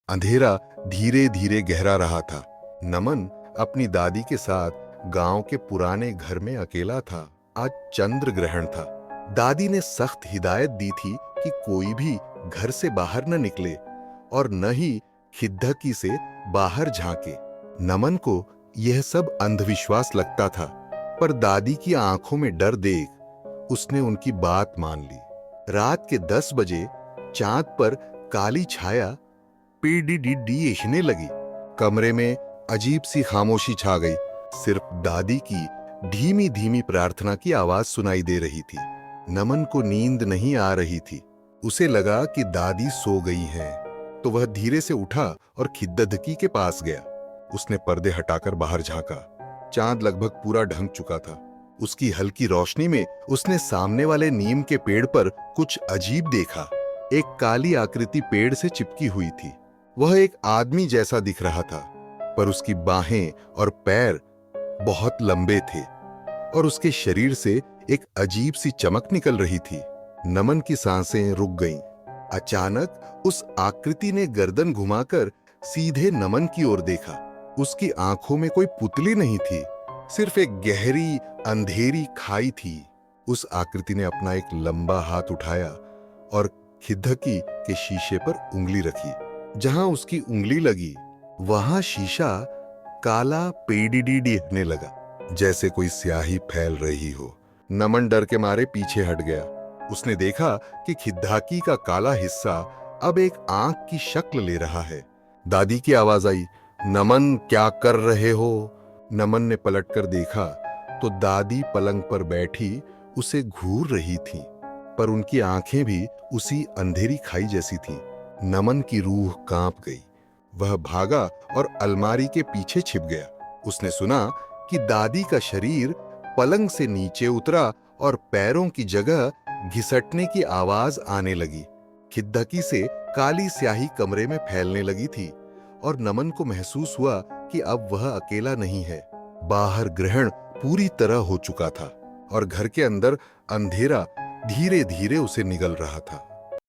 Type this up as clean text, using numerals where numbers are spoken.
अंधेरा धीरे धीरे गहरा रहा था। नमन अपनी दादी के साथ गांव के पुराने घर में अकेला था। आज चंद्र ग्रहण था। दादी ने सख्त हिदायत दी थी कि कोई भी घर से बाहर न निकले और न ही खिद्दकी से बाहर झांके। नमन को यह सब अंधविश्वास लगता था, पर दादी की आंखों में डर देख उसने उनकी बात मान ली। रात के 10 बजे चांद पर काली छाया पीडीडीडीने लगी। कमरे में अजीब सी खामोशी छा गई। सिर्फ दादी की धीमी धीमी प्रार्थना की आवाज सुनाई दे रही थी। नमन को नींद नहीं आ रही थी। उसे लगा कि दादी सो गई हैं, तो वह धीरे से उठा और खिद्दकी के पास गया। उसने पर्दे हटाकर बाहर झांका। चांद लगभग पूरा ढंक चुका था। उसकी हल्की रोशनी में उसने सामने वाले नीम के पेड़ पर कुछ अजीब देखा। एक काली आकृति पेड़ से चिपकी हुई थी। वह एक आदमी जैसा दिख रहा था, पर उसकी बाहें और पैर बहुत लंबे थे और उसके शरीर से एक अजीब सी चमक निकल रही थी। नमन की सांसें रुक गईं। अचानक उस आकृति ने गर्दन घुमाकर सीधे नमन की ओर देखा। उसकी आंखों में कोई पुतली नहीं थी, सिर्फ एक गहरी अंधेरी खाई थी। उस आकृति ने अपना एक लंबा हाथ उठाया और खिद्दकी के शीशे पर उंगली रखी। जहां उसकी उंगली लगी वहां शीशा काला पेडीडीडीने लगा, जैसे कोई स्याही फैल रही हो। नमन डर के मारे पीछे हट गया। उसने देखा कि खिद्दकी का काला हिस्सा अब एक आंख की शक्ल ले रहा है। दादी की आवाज आई, नमन क्या कर रहे हो? नमन ने पलटकर देखा तो दादी पलंग पर बैठी उसे घूर रही थी, पर उनकी आंखें भी उसी अंधेरी खाई जैसी थीं। नमन की रूह कांप गई। वह भागा और अलमारी के पीछे छिप गया। उसने सुना कि दादी का शरीर पलंग से नीचे उतरा और पैरों की जगह घिसटने की आवाज आने लगी। खिद्दकी से काली स्याही कमरे में फैलने लगी थी और नमन को महसूस हुआ कि अब वह अकेला नहीं है। बाहर ग्रहण पूरी तरह हो चुका था और घर के अंदर अंधेरा धीरे धीरे उसे निगल रहा था।